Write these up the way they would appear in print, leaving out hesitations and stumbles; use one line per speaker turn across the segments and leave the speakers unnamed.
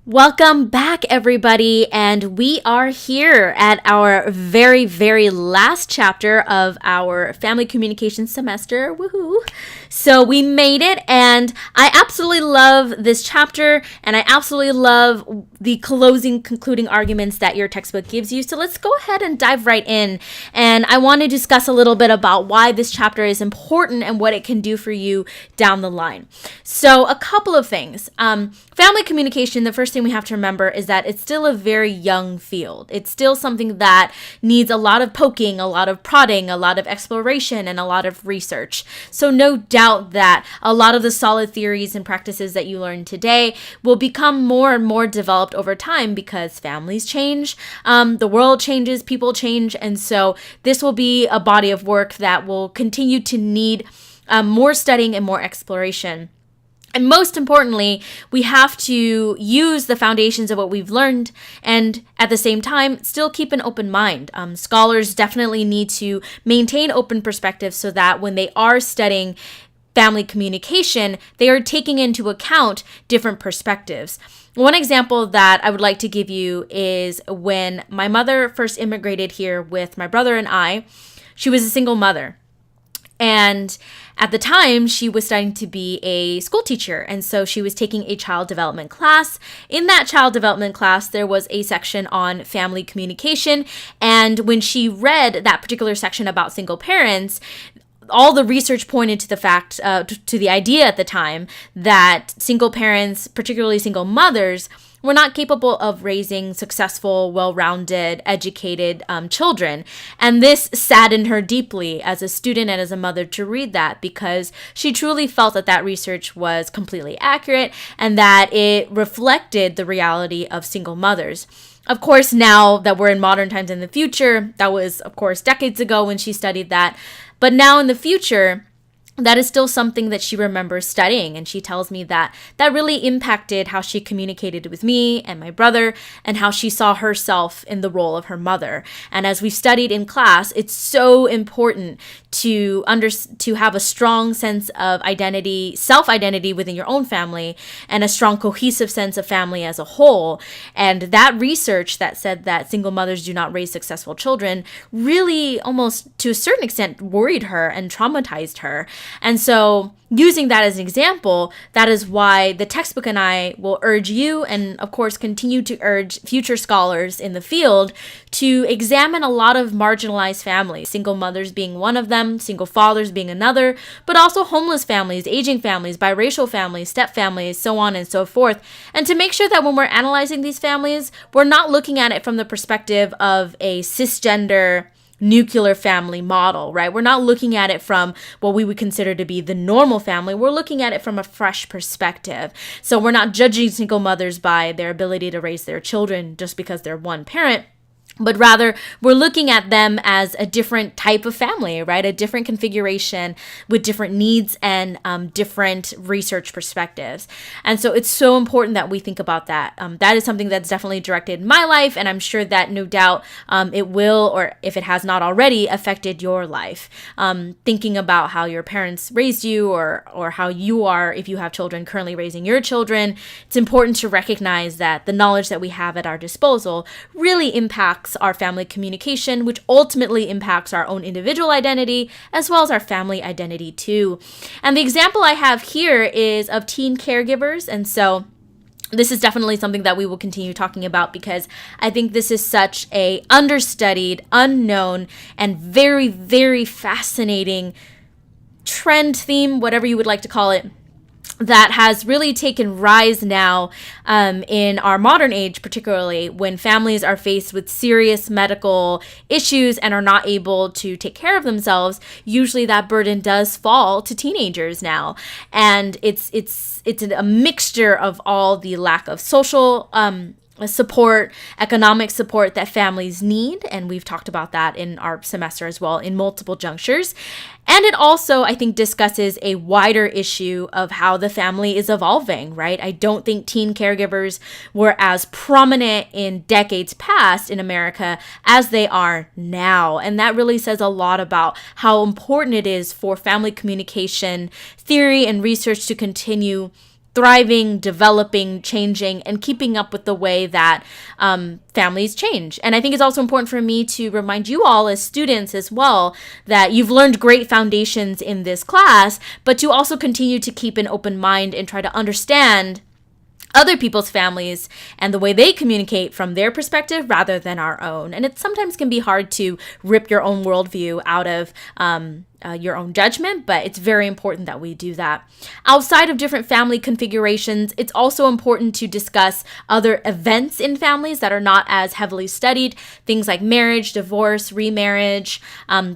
Welcome back, everybody, and we are here at our very, very last chapter of our family communication semester. Woohoo! So we made it, and I absolutely love this chapter, and I absolutely love the concluding arguments that your textbook gives you. So let's go ahead and dive right in, and I want to discuss a little bit about why this chapter is important and what it can do for you down the line. So a couple of things. Family communication, the first thing we have to remember is that it's still a very young field. It's still something that needs a lot of poking, a lot of prodding, a lot of exploration, and a lot of research. So no doubt that a lot of the solid theories and practices that you learn today will become more and more developed over time because families change, the world changes, people change, and so this will be a body of work that will continue to need more studying and more exploration. And most importantly, we have to use the foundations of what we've learned and at the same time, still keep an open mind. Scholars definitely need to maintain open perspectives so that when they are studying family communication, they are taking into account different perspectives. One example that I would like to give you is when my mother first immigrated here with my brother and I, she was a single mother. And at the time, she was studying to be a school teacher, and so she was taking a child development class. In that child development class, there was a section on family communication, and when she read that particular section about single parents, all the research pointed to the fact, to the idea at the time, that single parents, particularly single mothers, were not capable of raising successful, well-rounded, educated children. And this saddened her deeply as a student and as a mother to read that because she truly felt that that research was completely accurate and that it reflected the reality of single mothers. Of course, now that we're in modern times in the future, that was, of course, decades ago when she studied that. But now in the future, that is still something that she remembers studying. And she tells me that that really impacted how she communicated with me and my brother and how she saw herself in the role of her mother. And as we've studied in class, it's so important to have a strong sense of identity, self-identity within your own family and a strong cohesive sense of family as a whole. And that research that said that single mothers do not raise successful children really almost to a certain extent worried her and traumatized her. And so using that as an example, that is why the textbook and I will urge you and, of course, continue to urge future scholars in the field to examine a lot of marginalized families, single mothers being one of them, single fathers being another, but also homeless families, aging families, biracial families, step families, so on and so forth. And to make sure that when we're analyzing these families, we're not looking at it from the perspective of a cisgender nuclear family model, right? We're not looking at it from what we would consider to be the normal family. We're looking at it from a fresh perspective. So we're not judging single mothers by their ability to raise their children just because they're one parent, but rather we're looking at them as a different type of family, right? A different configuration with different needs and different research perspectives. And so it's so important that we think about that. That is something that's definitely directed my life, and I'm sure that no doubt it will, or if it has not already, affected your life. Thinking about how your parents raised you or how you are, if you have children, currently raising your children, it's important to recognize that the knowledge that we have at our disposal really impacts our family communication, which ultimately impacts our own individual identity as well as our family identity too. And the example I have here is of teen caregivers. And so this is definitely something that we will continue talking about because I think this is such a understudied, unknown, and very, very fascinating trend theme, whatever you would like to call it, that has really taken rise now in our modern age, particularly when families are faced with serious medical issues and are not able to take care of themselves. Usually that burden does fall to teenagers now. And it's a mixture of all the lack of social support, economic support that families need. And we've talked about that in our semester as well in multiple junctures. And it also, I think, discusses a wider issue of how the family is evolving, right? I don't think teen caregivers were as prominent in decades past in America as they are now. And that really says a lot about how important it is for family communication theory and research to continue thriving, developing, changing, and keeping up with the way that families change. And I think it's also important for me to remind you all as students as well that you've learned great foundations in this class, but to also continue to keep an open mind and try to understand other people's families and the way they communicate from their perspective rather than our own. And it sometimes can be hard to rip your own worldview out of your own judgment, but it's very important that we do that. Outside of different family configurations, it's also important to discuss other events in families that are not as heavily studied, things like marriage, divorce, remarriage,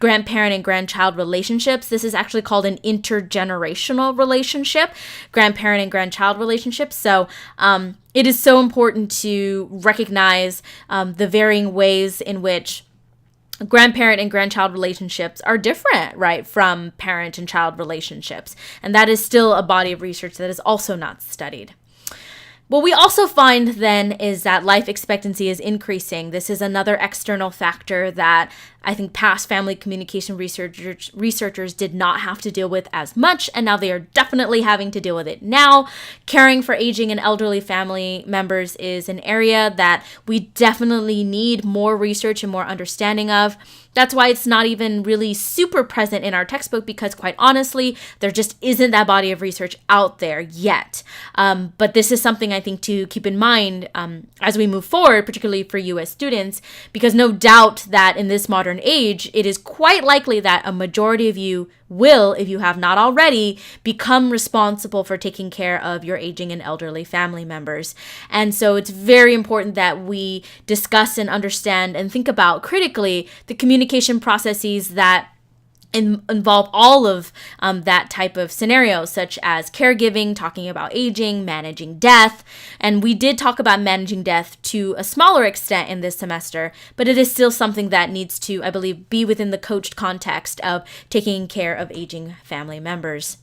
grandparent and grandchild relationships. This is actually called an intergenerational relationship, grandparent and grandchild relationships. So it is so important to recognize the varying ways in which grandparent and grandchild relationships are different, right, from parent and child relationships. And that is still a body of research that is also not studied. What we also find then is that life expectancy is increasing. This is another external factor that I think past family communication researchers did not have to deal with as much, and now they are definitely having to deal with it now. Caring for aging and elderly family members is an area that we definitely need more research and more understanding of. That's why it's not even really super present in our textbook, because quite honestly, there just isn't that body of research out there yet. But this is something I think to keep in mind as we move forward, particularly for you as students, because no doubt that in this modern age, it is quite likely that a majority of you will, if you have not already, become responsible for taking care of your aging and elderly family members. And so it's very important that we discuss and understand and think about critically the communication processes that involve all of that type of scenario, such as caregiving, talking about aging, managing death. And we did talk about managing death to a smaller extent in this semester, but it is still something that needs to, I believe, be within the coached context of taking care of aging family members.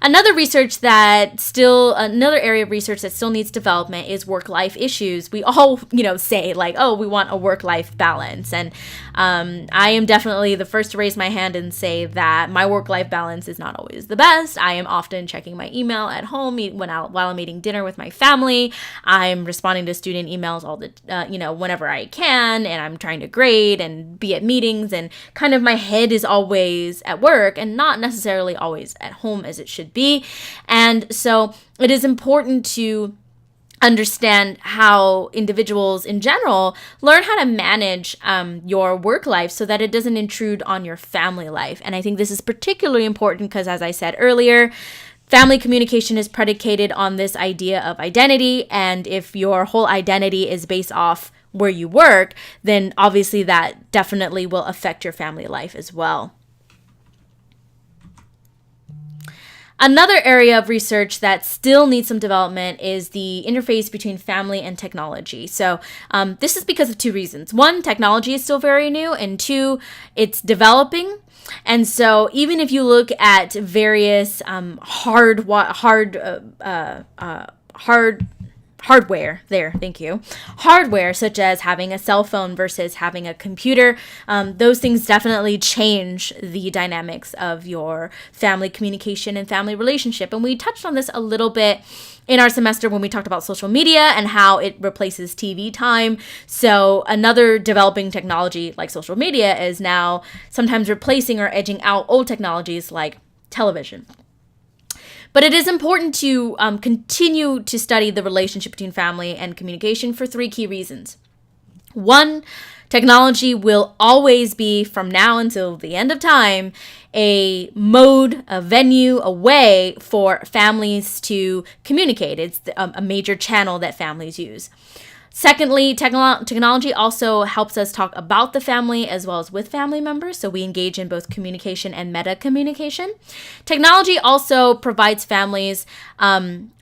Another area of research that still needs development is work-life issues. We all, say like, oh, we want a work-life balance. And I am definitely the first to raise my hand and say that my work-life balance is not always the best. I am often checking my email at home while I'm eating dinner with my family. I'm responding to student emails whenever I can, and I'm trying to grade and be at meetings, and kind of my head is always at work and not necessarily always at home as it should be. And so it is important to understand how individuals in general learn how to manage your work life so that it doesn't intrude on your family life. And I think this is particularly important because, as I said earlier, family communication is predicated on this idea of identity. And if your whole identity is based off where you work, then obviously that definitely will affect your family life as well. Another area of research that still needs some development is the interface between family and technology. So this is because of two reasons. One, technology is still very new, and two, it's developing. And so even if you look at various hardware such as having a cell phone versus having a computer, those things definitely change the dynamics of your family communication and family relationship. And we touched on this a little bit in our semester when we talked about social media and how it replaces TV time. So another developing technology like social media is now sometimes replacing or edging out old technologies like television. But it is important to continue to study the relationship between family and communication for three key reasons. One, technology will always be, from now until the end of time, a mode, a venue, a way for families to communicate. It's a major channel that families use. Secondly, technology also helps us talk about the family as well as with family members, so we engage in both communication and meta-communication. Technology also provides families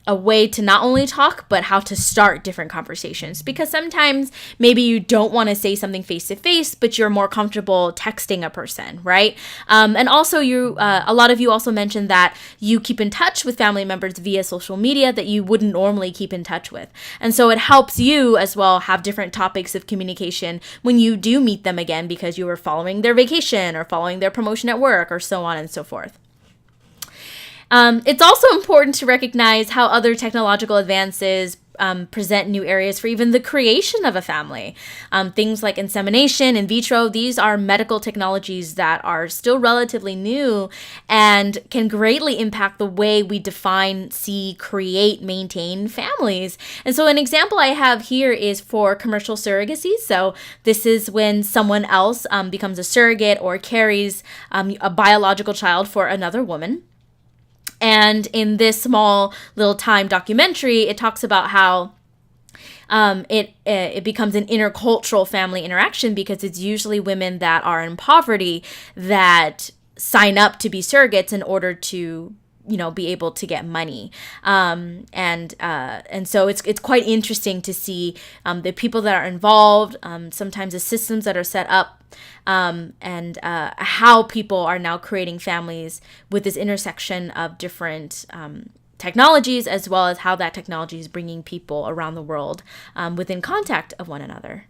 a way to not only talk, but how to start different conversations. Because sometimes maybe you don't want to say something face-to-face, but you're more comfortable texting a person, right? And also a lot of you also mentioned that you keep in touch with family members via social media that you wouldn't normally keep in touch with. And so it helps you as well have different topics of communication when you do meet them again because you were following their vacation or following their promotion at work or so on and so forth. It's also important to recognize how other technological advances present new areas for even the creation of a family. Things like insemination, in vitro, these are medical technologies that are still relatively new and can greatly impact the way we define, see, create, maintain families. And so an example I have here is for commercial surrogacy. So this is when someone else becomes a surrogate or carries a biological child for another woman. And in this small little Time documentary, it talks about how it becomes an intercultural family interaction, because it's usually women that are in poverty that sign up to be surrogates in order to be able to get money. And so it's quite interesting to see the people that are involved, sometimes the systems that are set up, and how people are now creating families with this intersection of different technologies, as well as how that technology is bringing people around the world within contact of one another.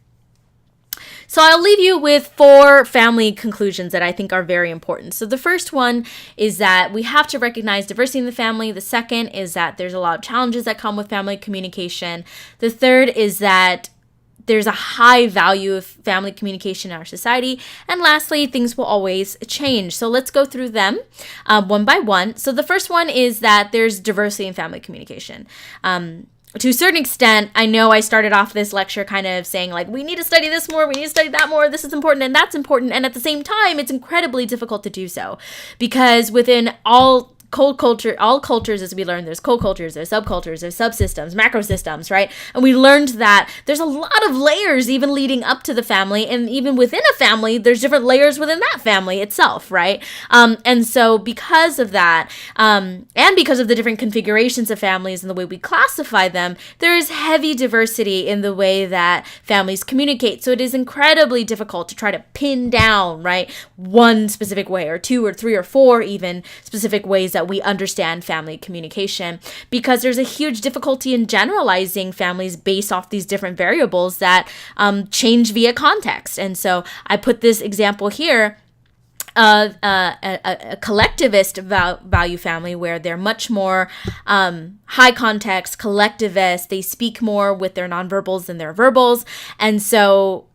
So I'll leave you with 4 family conclusions that I think are very important. So the first one is that we have to recognize diversity in the family. The second is that there's a lot of challenges that come with family communication. The third is that there's a high value of family communication in our society. And lastly, things will always change. So let's go through them one by one. So the first one is that there's diversity in family communication. To a certain extent, I know I started off this lecture kind of saying, like, we need to study this more, we need to study that more, this is important and that's important. And at the same time, it's incredibly difficult to do so, because within all cultures, as we learned, there's co-cultures, there's subcultures, there's subsystems, macrosystems, right? And we learned that there's a lot of layers even leading up to the family, and even within a family, there's different layers within that family itself, right? And so because of that, and because of the different configurations of families and the way we classify them, there is heavy diversity in the way that families communicate. So it is incredibly difficult to try to pin down, right, one specific way, or 2 or 3 or 4 even specific ways that we understand family communication, because there's a huge difficulty in generalizing families based off these different variables that change via context. And so I put this example here of a collectivist value family, where they're much more high context, collectivist. They speak more with their nonverbals than their verbals. And so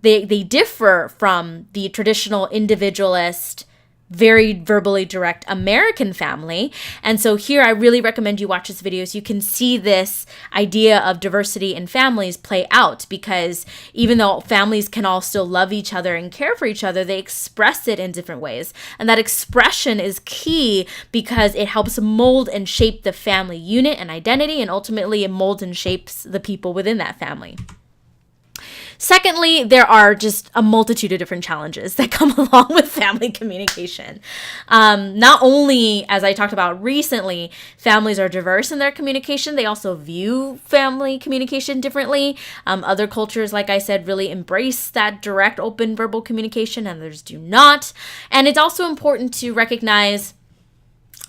they differ from the traditional individualist, very verbally direct American family. And so here I really recommend you watch this video so you can see this idea of diversity in families play out, because even though families can all still love each other and care for each other, they express it in different ways. And that expression is key, because it helps mold and shape the family unit and identity, and ultimately it molds and shapes the people within that family. Secondly, there are just a multitude of different challenges that come along with family communication. Not only, as I talked about recently, families are diverse in their communication, they also view family communication differently. Other cultures, like I said, really embrace that direct, open verbal communication, and others do not. And it's also important to recognize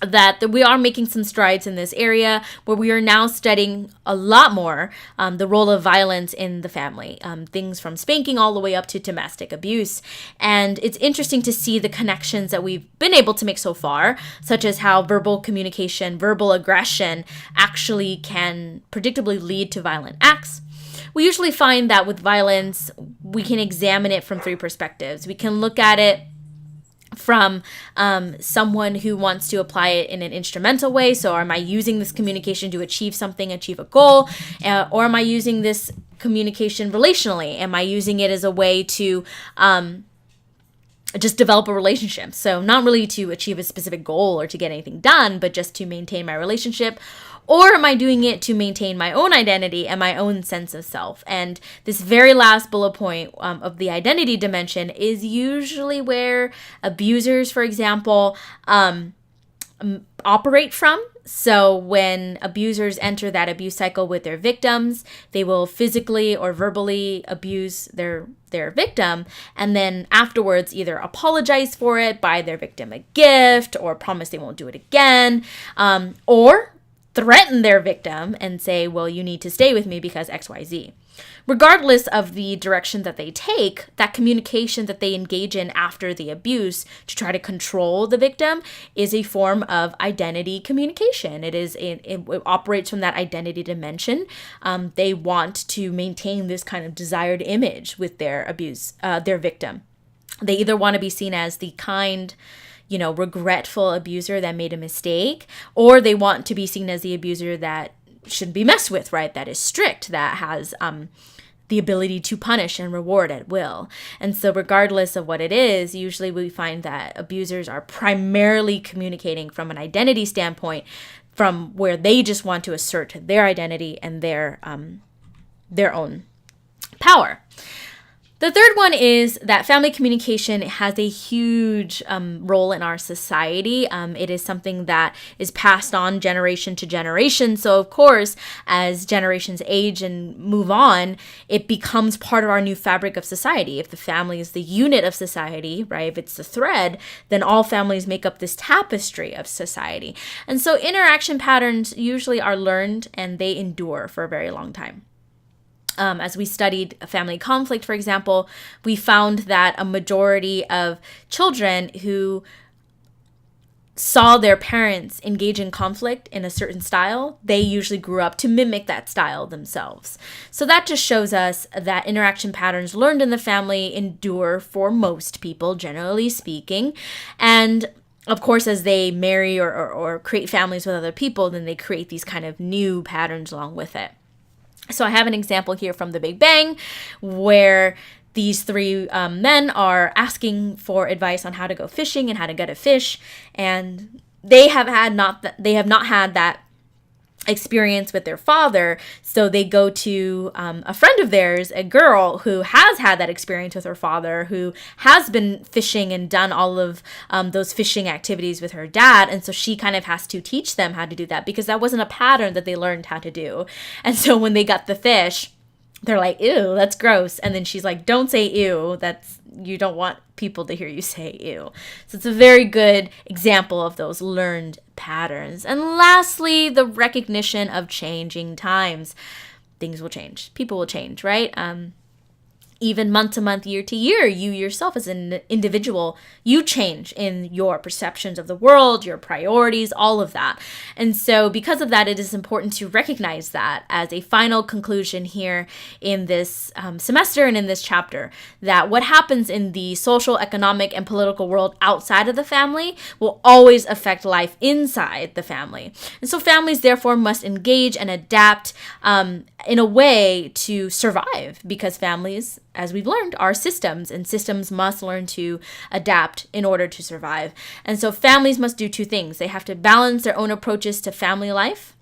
that we are making some strides in this area, where we are now studying a lot more the role of violence in the family, things from spanking all the way up to domestic abuse. And it's interesting to see the connections that we've been able to make so far, such as how verbal communication, verbal aggression actually can predictably lead to violent acts. We usually find that with violence, we can examine it from 3 perspectives. We can look at it from someone who wants to apply it in an instrumental way. So am I using this communication to achieve something, achieve a goal? Or am I using this communication relationally? Am I using it as a way to just develop a relationship? So not really to achieve a specific goal or to get anything done, but just to maintain my relationship. Or am I doing it to maintain my own identity and my own sense of self? And this very last bullet point of the identity dimension is usually where abusers, for example, operate from. So when abusers enter that abuse cycle with their victims, they will physically or verbally abuse their victim, and then afterwards either apologize for it, buy their victim a gift, or promise they won't do it again, or threaten their victim and say, well, you need to stay with me because XYZ. Regardless of the direction that they take, that communication that they engage in after the abuse to try to control the victim is a form of identity communication. It operates from that identity dimension. They want to maintain this kind of desired image with their victim. They either want to be seen as the kind, regretful abuser that made a mistake, or they want to be seen as the abuser that shouldn't be messed with, right? That is strict, that has the ability to punish and reward at will. And so regardless of what it is, usually we find that abusers are primarily communicating from an identity standpoint, from where they just want to assert their identity and their own power. The third one is that family communication has a huge role in our society. It is something that is passed on generation to generation. So, of course, as generations age and move on, it becomes part of our new fabric of society. If the family is the unit of society, right, if it's the thread, then all families make up this tapestry of society. And so interaction patterns usually are learned and they endure for a very long time. As we studied family conflict, for example, we found that a majority of children who saw their parents engage in conflict in a certain style, they usually grew up to mimic that style themselves. So that just shows us that interaction patterns learned in the family endure for most people, generally speaking. And of course, as they marry or create families with other people, then they create these kind of new patterns along with it. So I have an example here from The Big Bang where these three men are asking for advice on how to go fishing and how to get a fish, and they have not had that experience with their father, so they go to a friend of theirs, a girl who has had that experience with her father, who has been fishing and done all of those fishing activities with her dad, and so she kind of has to teach them how to do that because that wasn't a pattern that they learned how to do. And so when they got the fish, they're like, ew, that's gross. And then she's like, don't say ew, you don't want people to hear you say ew. So it's a very good example of those learned patterns. And lastly, the recognition of changing times. Things will change. People will change, right? Even month to month, year to year, you yourself as an individual, you change in your perceptions of the world, your priorities, all of that. And so because of that, it is important to recognize that as a final conclusion here in this semester and in this chapter, that what happens in the social, economic, and political world outside of the family will always affect life inside the family. And so families therefore must engage and adapt in a way to survive, because families, as we've learned, are systems, and systems must learn to adapt in order to survive. And so families must do two things. They have to balance their own approaches to family life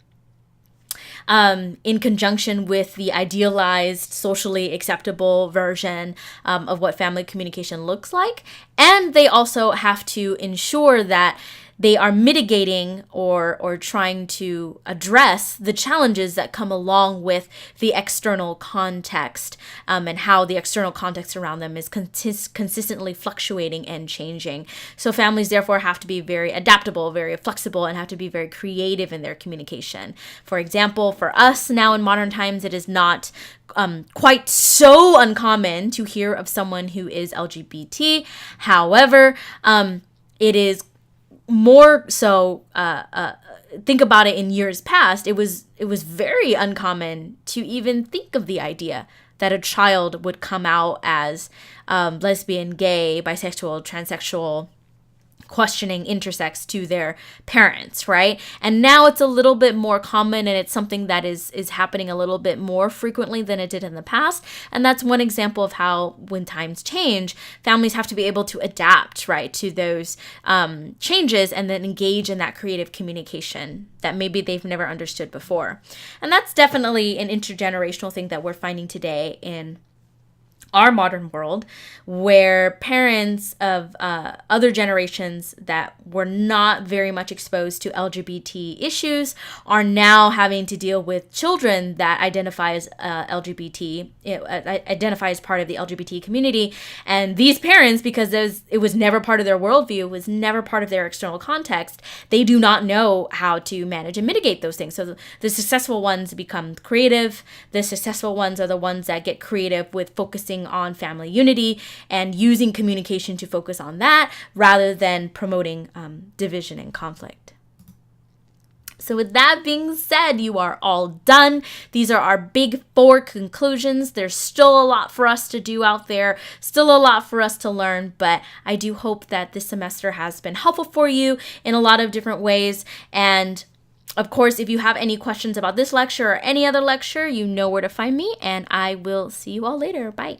in conjunction with the idealized, socially acceptable version of what family communication looks like. And they also have to ensure that they are mitigating or trying to address the challenges that come along with the external context and how the external context around them is consistently fluctuating and changing. So families therefore have to be very adaptable, very flexible, and have to be very creative in their communication. For example, for us now in modern times, it is not quite so uncommon to hear of someone who is LGBT. However, it is more so, think about it, in years past, it was very uncommon to even think of the idea that a child would come out as lesbian, gay, bisexual, transsexual, questioning intersex to their parents, right? And now it's a little bit more common, and it's something that is happening a little bit more frequently than it did in the past. And that's one example of how, when times change, families have to be able to adapt, right, to those changes, and then engage in that creative communication that maybe they've never understood before. And that's definitely an intergenerational thing that we're finding today in our modern world, where parents of other generations that were not very much exposed to LGBT issues are now having to deal with children that identify as identify as part of the LGBT community. And these parents, because it was never part of their worldview, it was never part of their external context, they do not know how to manage and mitigate those things. So the successful ones become creative. The successful ones are the ones that get creative with focusing on family unity and using communication to focus on that rather than promoting division and conflict. So with that being said, you are all done. These are our big 4 conclusions. There's still a lot for us to do out there, still a lot for us to learn, but I do hope that this semester has been helpful for you in a lot of different ways. And of course, if you have any questions about this lecture or any other lecture, you know where to find me, and I will see you all later. Bye.